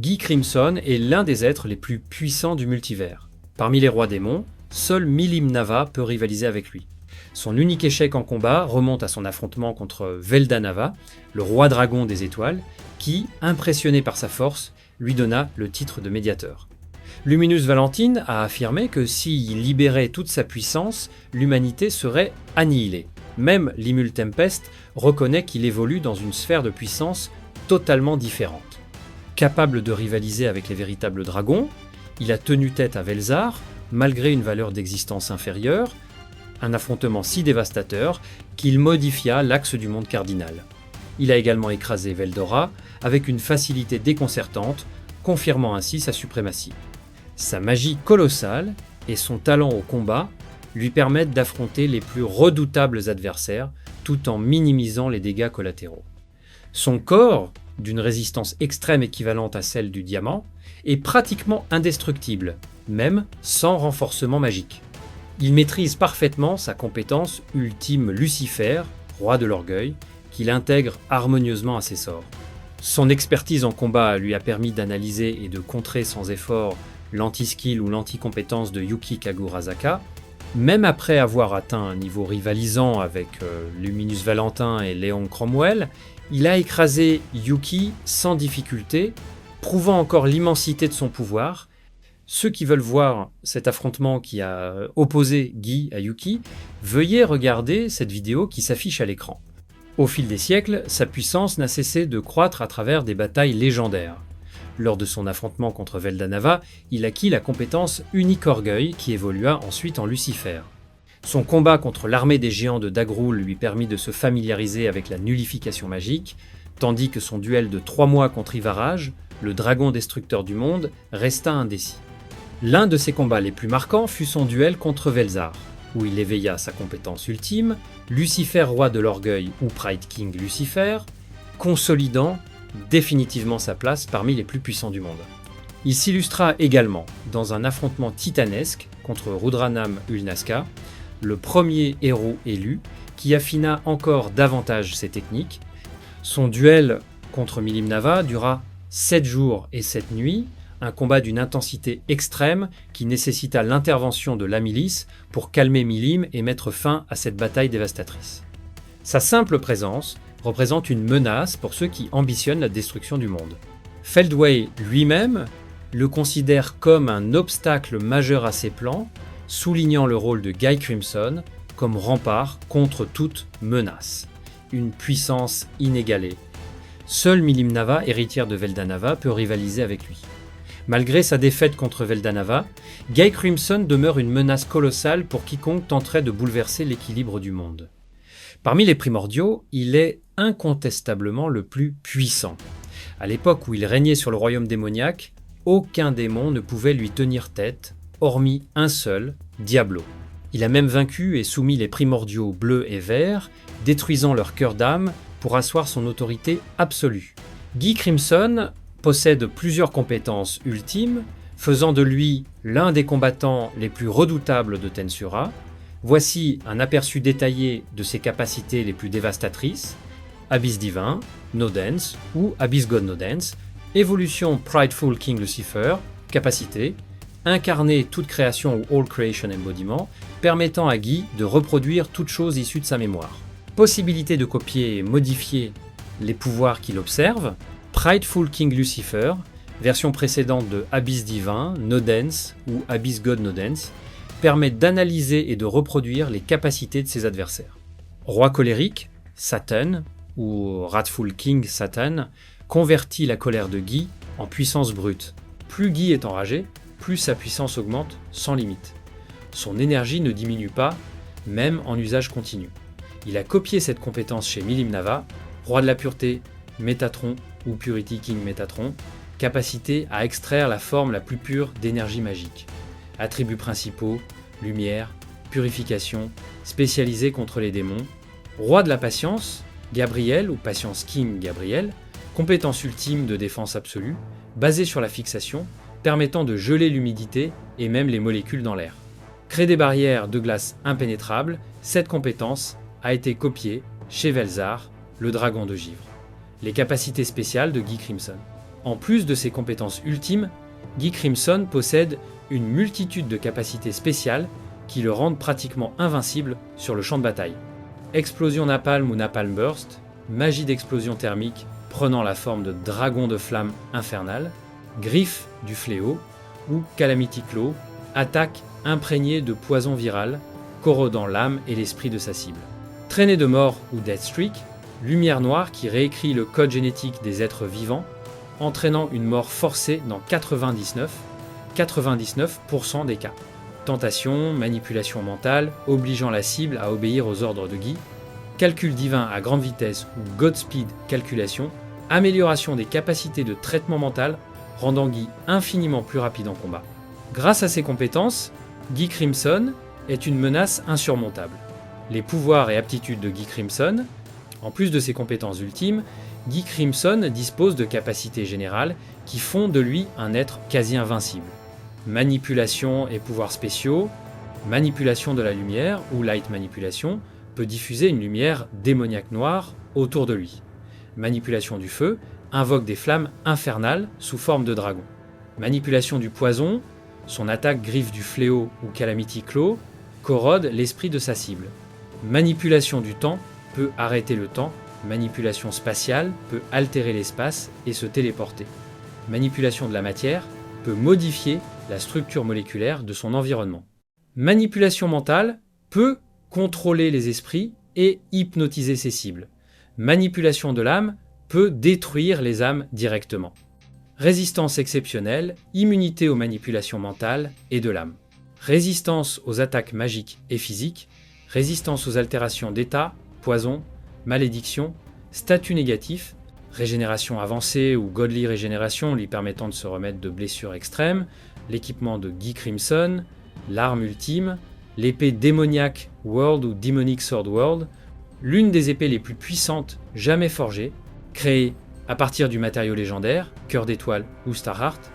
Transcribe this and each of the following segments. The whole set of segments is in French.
Guy Crimson est l'un des êtres les plus puissants du multivers. Parmi les rois démons, seul Milim Nava peut rivaliser avec lui. Son unique échec en combat remonte à son affrontement contre Veldanava, le roi dragon des étoiles, qui, impressionné par sa force, lui donna le titre de médiateur. Luminous Valentine a affirmé que s'il libérait toute sa puissance, l'humanité serait annihilée. Même Limul Tempest reconnaît qu'il évolue dans une sphère de puissance totalement différente. Capable de rivaliser avec les véritables dragons, il a tenu tête à Velzar, malgré une valeur d'existence inférieure, un affrontement si dévastateur qu'il modifia l'axe du monde cardinal. Il a également écrasé Veldora avec une facilité déconcertante, confirmant ainsi sa suprématie. Sa magie colossale et son talent au combat lui permettent d'affronter les plus redoutables adversaires tout en minimisant les dégâts collatéraux. Son corps, d'une résistance extrême équivalente à celle du diamant, est pratiquement indestructible, même sans renforcement magique. Il maîtrise parfaitement sa compétence ultime Lucifer, roi de l'orgueil, qu'il intègre harmonieusement à ses sorts. Son expertise en combat lui a permis d'analyser et de contrer sans effort l'anti-skill ou l'anti-compétence de Yuki Kagurazaka. Même après avoir atteint un niveau rivalisant avec Luminous Valentin et Léon Cromwell, il a écrasé Yuki sans difficulté, prouvant encore l'immensité de son pouvoir. Ceux qui veulent voir cet affrontement qui a opposé Guy à Yuki, veuillez regarder cette vidéo qui s'affiche à l'écran. Au fil des siècles, sa puissance n'a cessé de croître à travers des batailles légendaires. Lors de son affrontement contre Veldanava, il acquit la compétence Unique Orgueil qui évolua ensuite en Lucifer. Son combat contre l'armée des géants de Dagrul lui permit de se familiariser avec la nullification magique, tandis que son duel de 3 mois contre Ivaraj, le dragon destructeur du monde, resta indécis. L'un de ses combats les plus marquants fut son duel contre Velzar, où il éveilla sa compétence ultime, Lucifer roi de l'orgueil ou Pride King Lucifer, consolidant définitivement sa place parmi les plus puissants du monde. Il s'illustra également dans un affrontement titanesque contre Rudranam Ulnaska, le premier héros élu, qui affina encore davantage ses techniques. Son duel contre Milim Nava dura 7 jours et 7 nuits, un combat d'une intensité extrême qui nécessita l'intervention de la milice pour calmer Milim et mettre fin à cette bataille dévastatrice. Sa simple présence représente une menace pour ceux qui ambitionnent la destruction du monde. Feldway lui-même le considère comme un obstacle majeur à ses plans, soulignant le rôle de Guy Crimson comme rempart contre toute menace. Une puissance inégalée. Seule Milim Nava, héritière de Veldanava, peut rivaliser avec lui. Malgré sa défaite contre Veldanava, Guy Crimson demeure une menace colossale pour quiconque tenterait de bouleverser l'équilibre du monde. Parmi les primordiaux, il est incontestablement le plus puissant. À l'époque où il régnait sur le royaume démoniaque, aucun démon ne pouvait lui tenir tête, hormis un seul, Diablo. Il a même vaincu et soumis les primordiaux bleus et verts, détruisant leur cœur d'âme pour asseoir son autorité absolue. Guy Crimson possède plusieurs compétences ultimes, faisant de lui l'un des combattants les plus redoutables de Tensura. Voici un aperçu détaillé de ses capacités les plus dévastatrices: Abyss Divin, No Dance ou Abyss God No Dance, évolution Prideful King Lucifer, capacité, incarner toute création ou All Creation Embodiment, permettant à Guy de reproduire toute chose issue de sa mémoire. Possibilité de copier et modifier les pouvoirs qu'il observe, Prideful King Lucifer, version précédente de Abyss Divin, No Dance ou Abyss God No Dance, permet d'analyser et de reproduire les capacités de ses adversaires. Roi colérique, Satan, ou Wrathful King Satan, convertit la colère de Guy en puissance brute. Plus Guy est enragé, plus sa puissance augmente sans limite. Son énergie ne diminue pas, même en usage continu. Il a copié cette compétence chez Milim Nava, roi de la pureté, Métatron ou Purity King Métatron, capacité à extraire la forme la plus pure d'énergie magique. Attributs principaux, lumière, purification, spécialisé contre les démons. Roi de la patience, Gabriel ou Patience King Gabriel, compétence ultime de défense absolue, basée sur la fixation, permettant de geler l'humidité et même les molécules dans l'air. Crée des barrières de glace impénétrables, cette compétence a été copiée chez Velzar, le dragon de givre. Les capacités spéciales de Guy Crimson. En plus de ses compétences ultimes, Guy Crimson possède une multitude de capacités spéciales qui le rendent pratiquement invincible sur le champ de bataille. Explosion napalm ou napalm burst, magie d'explosion thermique prenant la forme de dragon de flamme infernale, griffe du fléau ou calamity claw, attaque imprégnée de poison viral, corrodant l'âme et l'esprit de sa cible. Traînée de mort ou death streak, lumière noire qui réécrit le code génétique des êtres vivants, entraînant une mort forcée dans 99% des cas. Tentation, manipulation mentale, obligeant la cible à obéir aux ordres de Guy, calcul divin à grande vitesse ou Godspeed calculation, amélioration des capacités de traitement mental, rendant Guy infiniment plus rapide en combat. Grâce à ses compétences, Guy Crimson est une menace insurmontable. Les pouvoirs et aptitudes de Guy Crimson, en plus de ses compétences ultimes, Guy Crimson dispose de capacités générales qui font de lui un être quasi invincible. Manipulation et pouvoirs spéciaux, manipulation de la lumière ou light manipulation peut diffuser une lumière démoniaque noire autour de lui. Manipulation du feu invoque des flammes infernales sous forme de dragon. Manipulation du poison, son attaque griffe du fléau ou calamity claw corrode l'esprit de sa cible. Manipulation du temps peut arrêter le temps. Manipulation spatiale peut altérer l'espace et se téléporter. Manipulation de la matière peut modifier la structure moléculaire de son environnement. Manipulation mentale peut contrôler les esprits et hypnotiser ses cibles. Manipulation de l'âme peut détruire les âmes directement. Résistance exceptionnelle, immunité aux manipulations mentales et de l'âme. Résistance aux attaques magiques et physiques, résistance aux altérations d'état, poison, malédiction, statut négatif, régénération avancée ou godly régénération lui permettant de se remettre de blessures extrêmes, l'équipement de Guy Crimson, l'arme ultime, l'épée démoniaque World ou Demonic Sword World, l'une des épées les plus puissantes jamais forgées, créée à partir du matériau légendaire, cœur d'étoile ou Starheart,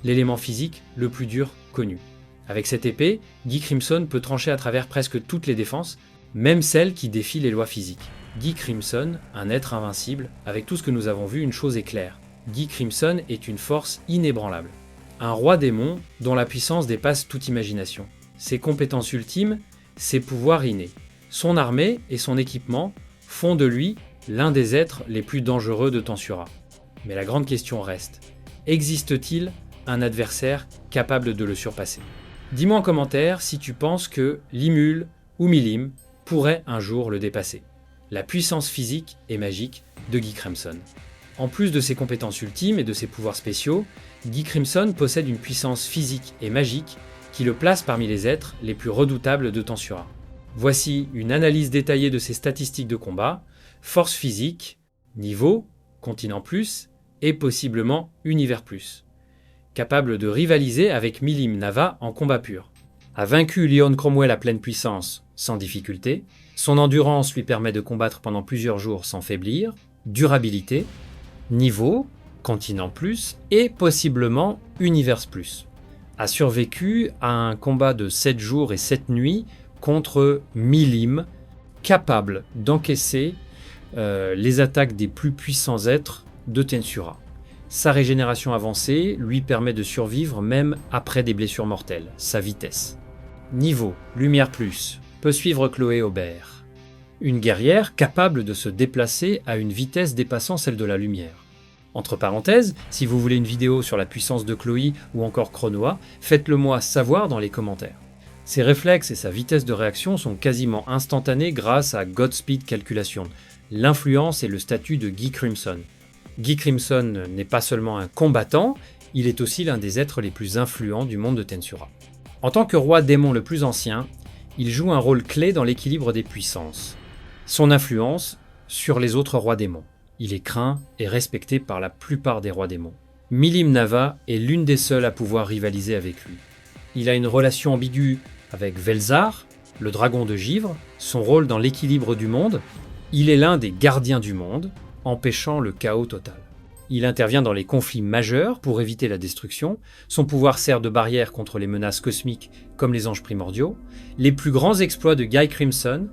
l'élément physique le plus dur connu. Avec cette épée, Guy Crimson peut trancher à travers presque toutes les défenses, même celles qui défient les lois physiques. Guy Crimson, un être invincible, avec tout ce que nous avons vu, une chose est claire. Guy Crimson est une force inébranlable. Un roi démon dont la puissance dépasse toute imagination. Ses compétences ultimes, ses pouvoirs innés. Son armée et son équipement font de lui l'un des êtres les plus dangereux de Tensura. Mais la grande question reste, existe-t-il un adversaire capable de le surpasser? Dis-moi en commentaire si tu penses que Limul ou Milim pourrait un jour le dépasser. La puissance physique et magique de Guy Crimson. En plus de ses compétences ultimes et de ses pouvoirs spéciaux, Guy Crimson possède une puissance physique et magique qui le place parmi les êtres les plus redoutables de Tensura. Voici une analyse détaillée de ses statistiques de combat, force physique, niveau, continent plus et possiblement univers plus. Capable de rivaliser avec Milim Nava en combat pur. A vaincu Leon Cromwell à pleine puissance sans difficulté. Son endurance lui permet de combattre pendant plusieurs jours sans faiblir. Durabilité, niveau, continent plus et possiblement univers plus. A survécu à un combat de 7 jours et 7 nuits contre Milim, capable d'encaisser les attaques des plus puissants êtres de Tensura. Sa régénération avancée lui permet de survivre même après des blessures mortelles, sa vitesse. Niveau, lumière plus, peut suivre Chloé Aubert. Une guerrière capable de se déplacer à une vitesse dépassant celle de la lumière. Entre parenthèses, si vous voulez une vidéo sur la puissance de Chloé ou encore Chronoa, faites-le moi savoir dans les commentaires. Ses réflexes et sa vitesse de réaction sont quasiment instantanés grâce à Godspeed Calculation, l'influence et le statut de Guy Crimson. Guy Crimson n'est pas seulement un combattant, il est aussi l'un des êtres les plus influents du monde de Tensura. En tant que roi démon le plus ancien, il joue un rôle clé dans l'équilibre des puissances. Son influence sur les autres rois démons. Il est craint et respecté par la plupart des rois démons. Milim Nava est l'une des seules à pouvoir rivaliser avec lui. Il a une relation ambiguë avec Velzar, le dragon de givre, son rôle dans l'équilibre du monde. Il est l'un des gardiens du monde, empêchant le chaos total. Il intervient dans les conflits majeurs pour éviter la destruction. Son pouvoir sert de barrière contre les menaces cosmiques comme les anges primordiaux. Les plus grands exploits de Guy Crimson.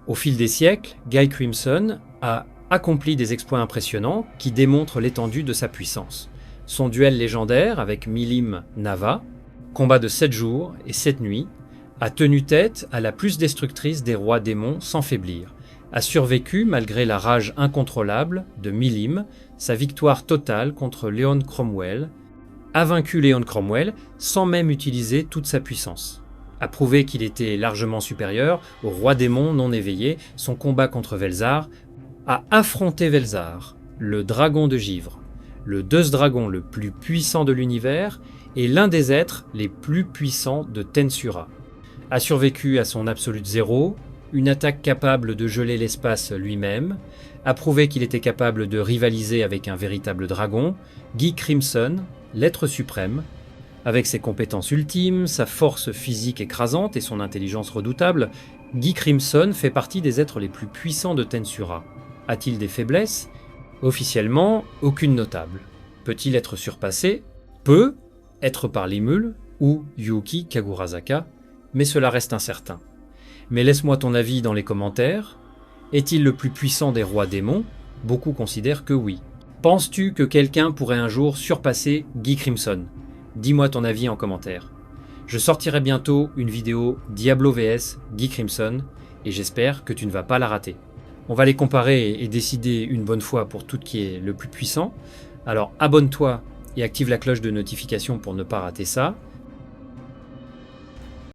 Au fil des siècles, Guy Crimson a accompli des exploits impressionnants qui démontrent l'étendue de sa puissance. son duel légendaire avec Milim Nava, combat de 7 jours et 7 nuits, a tenu tête à la plus destructrice des rois démons sans faiblir, a survécu malgré la rage incontrôlable de Milim, sa victoire totale contre Léon Cromwell, a vaincu Léon Cromwell sans même utiliser toute sa puissance, a prouvé qu'il était largement supérieur au roi démon non éveillé, son combat contre Velzar, a affronté Velzar, le dragon de givre, le Deus Dragon le plus puissant de l'univers et l'un des êtres les plus puissants de Tensura, a survécu à son Absolute Zéro, une attaque capable de geler l'espace lui-même, a prouvé qu'il était capable de rivaliser avec un véritable dragon, Guy Crimson, l'être suprême, avec ses compétences ultimes, sa force physique écrasante et son intelligence redoutable, Guy Crimson fait partie des êtres les plus puissants de Tensura. A-t-il des faiblesses ? Officiellement, aucune notable. Peut-il être surpassé ? Peut, être par Limul ou Yuki Kagurazaka, mais cela reste incertain. Mais laisse-moi ton avis dans les commentaires. Est-il le plus puissant des rois démons ? Beaucoup considèrent que oui. Penses-tu que quelqu'un pourrait un jour surpasser Guy Crimson ? Dis-moi ton avis en commentaire. Je sortirai bientôt une vidéo Diablo vs Guy Crimson et j'espère que tu ne vas pas la rater. On va les comparer et décider une bonne fois pour tout qui est le plus puissant. Alors abonne-toi et active la cloche de notification pour ne pas rater ça.